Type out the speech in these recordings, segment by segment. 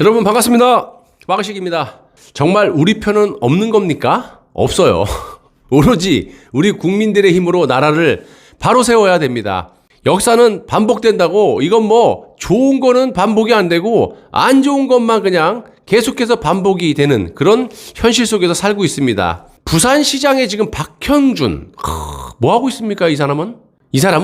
여러분 반갑습니다. 마그식입니다. 정말 우리 편은 없는 겁니까? 없어요. 오로지 우리 국민들의 힘으로 나라를 바로 세워야 됩니다. 역사는 반복된다고 이건 뭐 좋은 거는 반복이 안 되고 안 좋은 것만 그냥 계속해서 반복이 되는 그런 현실 속에서 살고 있습니다. 부산시장에 지금 박형준 뭐 하고 있습니까? 이 사람은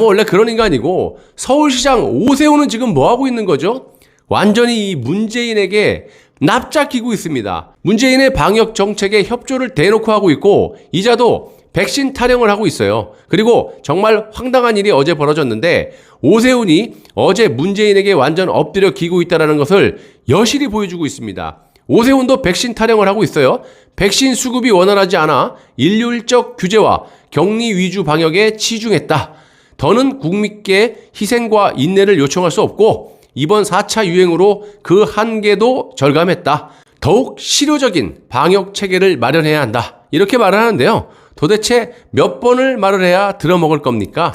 원래 그런 인간이고 서울시장 오세훈은 지금 뭐 하고 있는 거죠? 완전히 이 문재인에게 납작기고 있습니다. 문재인의 방역 정책에 협조를 대놓고 하고 있고 이자도 백신 타령을 하고 있어요. 그리고 정말 황당한 일이 어제 벌어졌는데 오세훈이 어제 문재인에게 완전 엎드려 기고 있다는 것을 여실히 보여주고 있습니다. 오세훈도 백신 타령을 하고 있어요. 백신 수급이 원활하지 않아 일률적 규제와 격리 위주 방역에 치중했다. 더는 국민께 희생과 인내를 요청할 수 없고 이번 4차 유행으로 그 한계도 절감했다. 더욱 실효적인 방역 체계를 마련해야 한다. 이렇게 말을 하는데요. 도대체 몇 번을 말을 해야 들어먹을 겁니까?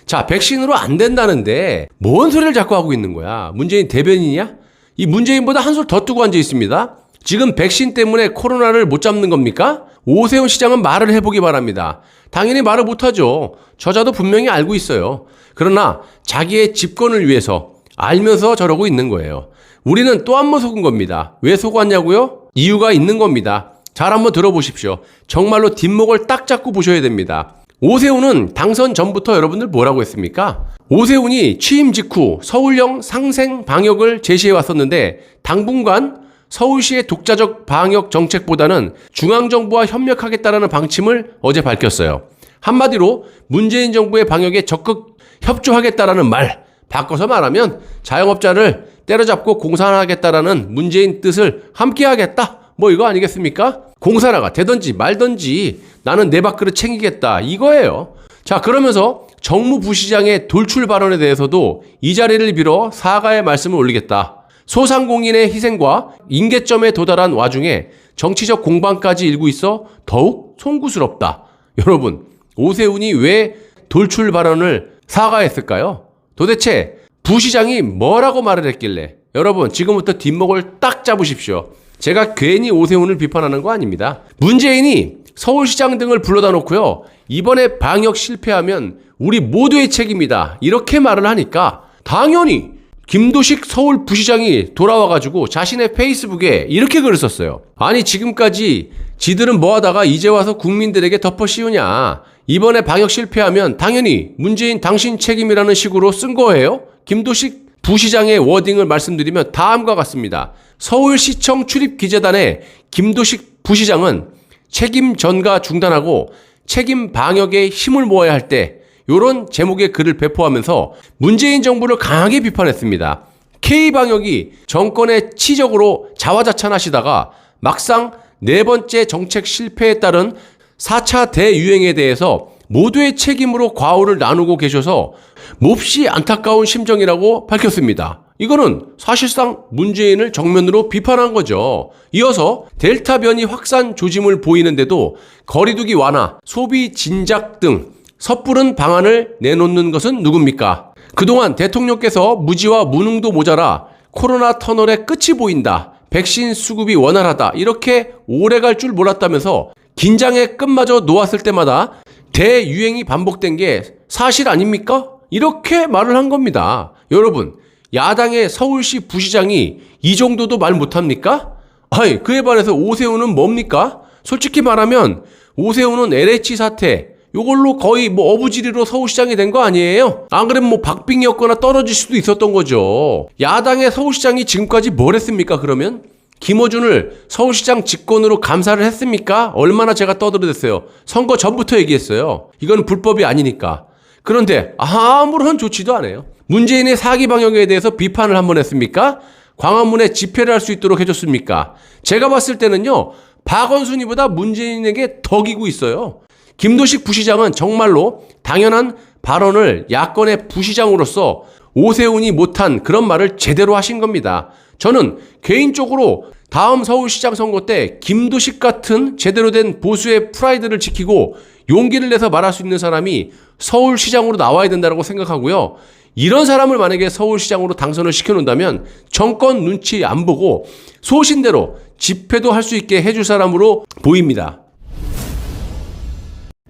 자, 백신으로 안 된다는데 뭔 소리를 자꾸 하고 있는 거야? 문재인 대변인이야? 이 문재인보다 한술 더 뜨고 앉아 있습니다. 지금 백신 때문에 코로나를 못 잡는 겁니까? 오세훈 시장은 말을 해보기 바랍니다. 당연히 말을 못하죠. 저자도 분명히 알고 있어요. 그러나 자기의 집권을 위해서 알면서 저러고 있는 거예요. 우리는 또 한 번 속은 겁니다. 왜 속았냐고요? 이유가 있는 겁니다. 잘 한번 들어보십시오. 정말로 뒷목을 딱 잡고 보셔야 됩니다. 오세훈은 당선 전부터 여러분들 뭐라고 했습니까? 오세훈이 취임 직후 서울형 상생 방역을 제시해 왔었는데 당분간 서울시의 독자적 방역 정책보다는 중앙정부와 협력하겠다라는 방침을 어제 밝혔어요. 한마디로 문재인 정부의 방역에 적극 협조하겠다라는 말, 바꿔서 말하면 자영업자를 때려잡고 공산화하겠다라는 문재인 뜻을 함께하겠다. 뭐 이거 아니겠습니까? 공산화가 되든지 말든지 나는 내 밥그릇 챙기겠다. 이거예요. 자, 그러면서 정무부시장의 돌출 발언에 대해서도 이 자리를 빌어 사과의 말씀을 올리겠다. 소상공인의 희생과 임계점에 도달한 와중에 정치적 공방까지 일고 있어 더욱 송구스럽다. 여러분, 오세훈이 왜 돌출 발언을 사과했을까요? 도대체 부시장이 뭐라고 말을 했길래? 여러분, 지금부터 뒷목을 딱 잡으십시오. 제가 괜히 오세훈을 비판하는 거 아닙니다. 문재인이 서울시장 등을 불러다 놓고요. 이번에 방역 실패하면 우리 모두의 책임이다. 이렇게 말을 하니까 당연히 김도식 서울부시장이 돌아와가지고 자신의 페이스북에 이렇게 글을 썼어요. 아니 지금까지 지들은 뭐하다가 이제 와서 국민들에게 덮어 씌우냐. 이번에 방역 실패하면 당연히 문재인 당신 책임이라는 식으로 쓴 거예요. 김도식 부시장의 워딩을 말씀드리면 다음과 같습니다. 서울시청 출입기재단의 김도식 부시장은 책임 전가 중단하고 책임 방역에 힘을 모아야 할 때 이런 제목의 글을 배포하면서 문재인 정부를 강하게 비판했습니다. K방역이 정권의 치적으로 자화자찬하시다가 막상 네 번째 정책 실패에 따른 4차 대유행에 대해서 모두의 책임으로 과오를 나누고 계셔서 몹시 안타까운 심정이라고 밝혔습니다. 이거는 사실상 문재인을 정면으로 비판한 거죠. 이어서 델타 변이 확산 조짐을 보이는데도 거리두기 완화, 소비 진작 등 섣부른 방안을 내놓는 것은 누굽니까? 그동안 대통령께서 무지와 무능도 모자라 코로나 터널의 끝이 보인다. 백신 수급이 원활하다. 이렇게 오래 갈 줄 몰랐다면서 긴장의 끝마저 놓았을 때마다 대유행이 반복된 게 사실 아닙니까? 이렇게 말을 한 겁니다. 여러분, 야당의 서울시 부시장이 이 정도도 말 못합니까? 아니, 그에 반해서 오세훈은 뭡니까? 솔직히 말하면 오세훈은 LH 사태 요걸로 거의 뭐 어부지리로 서울시장이 된 거 아니에요? 안 그러면 뭐 박빙이었거나 떨어질 수도 있었던 거죠. 야당의 서울시장이 지금까지 뭘 했습니까? 그러면 김어준을 서울시장 직권으로 감사를 했습니까? 얼마나 제가 떠들어댔어요. 선거 전부터 얘기했어요. 이건 불법이 아니니까. 그런데 아무런 조치도 안 해요. 문재인의 사기 방역에 대해서 비판을 한번 했습니까? 광화문에 집회를 할 수 있도록 해줬습니까? 제가 봤을 때는요, 박원순이보다 문재인에게 더 기고 있어요. 김도식 부시장은 정말로 당연한 발언을 야권의 부시장으로서 오세훈이 못한 그런 말을 제대로 하신 겁니다. 저는 개인적으로 다음 서울시장 선거 때 김도식 같은 제대로 된 보수의 프라이드를 지키고 용기를 내서 말할 수 있는 사람이 서울시장으로 나와야 된다고 생각하고요. 이런 사람을 만약에 서울시장으로 당선을 시켜놓는다면 정권 눈치 안 보고 소신대로 집회도 할 수 있게 해줄 사람으로 보입니다.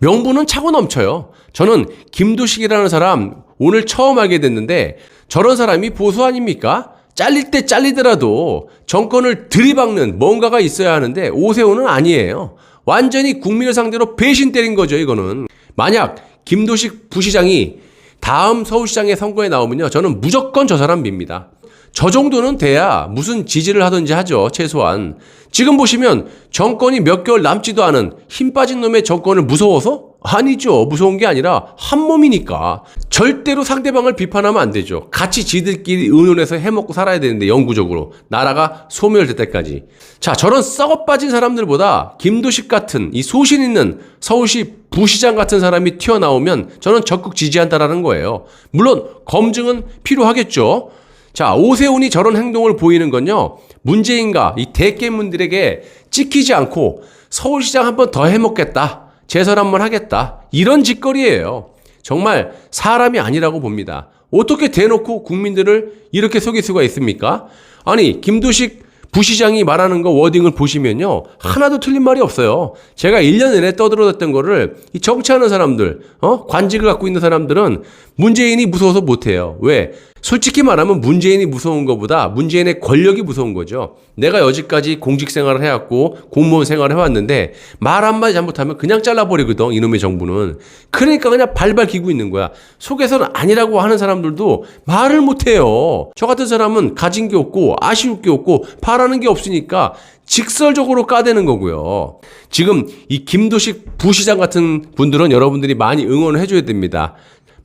명분은 차고 넘쳐요. 저는 김두식이라는 사람 오늘 처음 알게 됐는데 저런 사람이 보수 아닙니까? 잘릴 때 잘리더라도 정권을 들이박는 뭔가가 있어야 하는데 오세훈은 아니에요. 완전히 국민을 상대로 배신 때린 거죠, 이거는. 만약 김두식 부시장이 다음 서울시장의 선거에 나오면요, 저는 무조건 저 사람 밉니다. 저 정도는 돼야 무슨 지지를 하든지 하죠, 최소한. 지금 보시면 정권이 몇 개월 남지도 않은 힘 빠진 놈의 정권을 무서워서? 아니죠. 무서운 게 아니라 한 몸이니까. 절대로 상대방을 비판하면 안 되죠. 같이 지들끼리 의논해서 해먹고 살아야 되는데, 영구적으로. 나라가 소멸될 때까지. 자, 저런 썩어 빠진 사람들보다 김두식 같은 이 소신 있는 서울시 부시장 같은 사람이 튀어나오면 저는 적극 지지한다라는 거예요. 물론 검증은 필요하겠죠. 자, 오세훈이 저런 행동을 보이는 건요, 문재인과 이 대깨문들에게 찍히지 않고 서울시장 한 번 더 해먹겠다, 재선 한번 하겠다, 이런 짓거리예요. 정말 사람이 아니라고 봅니다. 어떻게 대놓고 국민들을 이렇게 속일 수가 있습니까? 아니, 김두식 부시장이 말하는 거 워딩을 보시면요, 하나도 틀린 말이 없어요. 제가 1년 내내 떠들어댔던 거를 이 정치하는 사람들, 관직을 갖고 있는 사람들은 문재인이 무서워서 못해요. 왜? 솔직히 말하면 문재인이 무서운 것보다 문재인의 권력이 무서운 거죠. 내가 여지까지 공직 생활을 해왔고 공무원 생활을 해왔는데 말 한마디 잘못하면 그냥 잘라버리거든, 이놈의 정부는. 그러니까 그냥 발발 기고 있는 거야. 속에서는 아니라고 하는 사람들도 말을 못해요. 저 같은 사람은 가진 게 없고 아쉬울 게 없고 바라는 게 없으니까 직설적으로 까대는 거고요. 지금 이 김두식 부시장 같은 분들은 여러분들이 많이 응원을 해줘야 됩니다.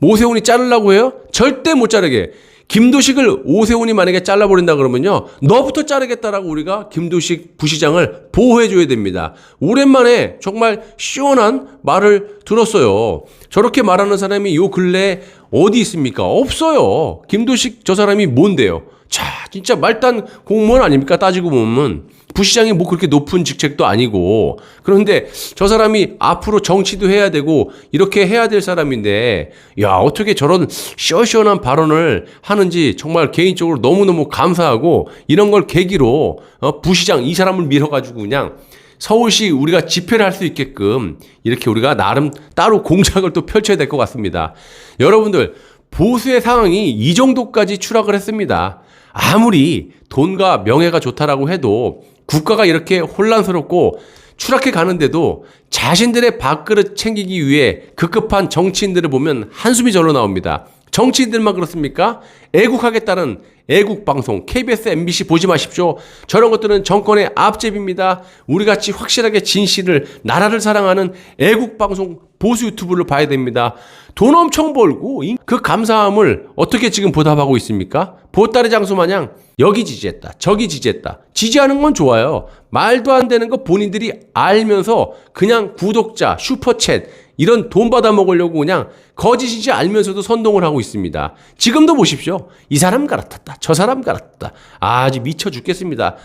오세훈이 자르려고 해요? 절대 못 자르게. 김두식을 오세훈이 만약에 잘라버린다 그러면요, 너부터 자르겠다라고 우리가 김두식 부시장을 보호해줘야 됩니다. 오랜만에 정말 시원한 말을 들었어요. 저렇게 말하는 사람이 요 근래에 어디 있습니까? 없어요. 김두식 저 사람이 뭔데요? 자, 진짜 말단 공무원 아닙니까? 따지고 보면. 부시장이 뭐 그렇게 높은 직책도 아니고. 그런데 저 사람이 앞으로 정치도 해야 되고 이렇게 해야 될 사람인데, 야, 어떻게 저런 시원시원한 발언을 하는지 정말 개인적으로 너무너무 감사하고, 이런 걸 계기로 부시장 이 사람을 밀어가지고 그냥 서울시 우리가 집회를 할 수 있게끔 이렇게 우리가 나름 따로 공작을 또 펼쳐야 될 것 같습니다. 여러분들, 보수의 상황이 이 정도까지 추락을 했습니다. 아무리 돈과 명예가 좋다라고 해도 국가가 이렇게 혼란스럽고 추락해 가는데도 자신들의 밥그릇 챙기기 위해 급급한 정치인들을 보면 한숨이 절로 나옵니다. 정치인들만 그렇습니까? 애국하겠다는 애국방송, KBS, MBC 보지 마십시오. 저런 것들은 정권의 앞제비입니다. 우리같이 확실하게 진실을, 나라를 사랑하는 애국방송, 보수 유튜브를 봐야 됩니다. 돈 엄청 벌고 그 감사함을 어떻게 지금 보답하고 있습니까? 보따리 장수 마냥 여기 지지했다, 저기 지지했다. 지지하는 건 좋아요. 말도 안 되는 거 본인들이 알면서 그냥 구독자, 슈퍼챗 이런 돈 받아 먹으려고 그냥 거짓이지 알면서도 선동을 하고 있습니다. 지금도 보십시오. 이 사람 갈아탔다, 저 사람 갈아탔다. 아주 미쳐 죽겠습니다.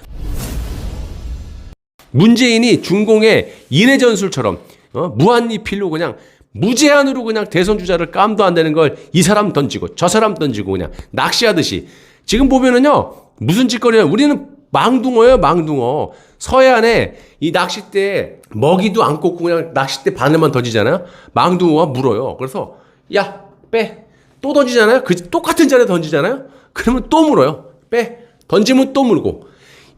문재인이 중공의 인해 전술처럼 무한리필로 그냥 무제한으로 그냥 대선 주자를 깜도 안 되는 걸 이 사람 던지고 저 사람 던지고 그냥 낚시하듯이. 지금 보면은요, 무슨 짓거리냐. 우리는 망둥어예요, 망둥어. 서해안에 이 낚싯대 먹이도 안 꽂고 그냥 낚싯대 바늘만 던지잖아요. 망둥어가 물어요. 그래서 야, 빼. 또 던지잖아요. 그 똑같은 자리에 던지잖아요. 그러면 또 물어요. 빼. 던지면 또 물고.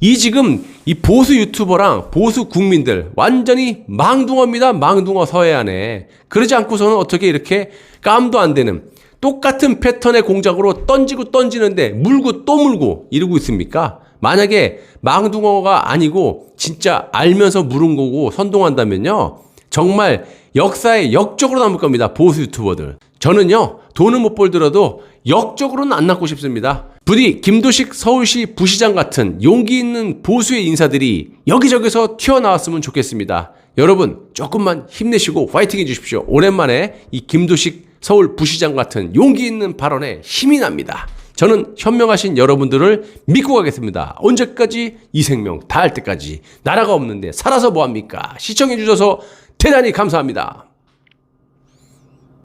이 지금 이 보수 유튜버랑 보수 국민들 완전히 망둥어입니다. 망둥어 서해안에. 그러지 않고서는 어떻게 이렇게 깜도 안 되는 똑같은 패턴의 공작으로 던지고 던지는데 물고 또 물고 이러고 있습니까? 만약에 망둥어가 아니고 진짜 알면서 물은 거고 선동한다면요, 정말 역사에 역적으로 남을 겁니다. 보수 유튜버들. 저는요, 돈은 못 벌더라도 역적으로는 안 남고 싶습니다. 부디 김두식 서울시 부시장 같은 용기 있는 보수의 인사들이 여기저기서 튀어나왔으면 좋겠습니다. 여러분, 조금만 힘내시고 파이팅 해주십시오. 오랜만에 이 김두식 서울 부시장 같은 용기 있는 발언에 힘이 납니다. 저는 현명하신 여러분들을 믿고 가겠습니다. 언제까지? 이 생명 다할 때까지. 나라가 없는데 살아서 뭐합니까? 시청해주셔서 대단히 감사합니다.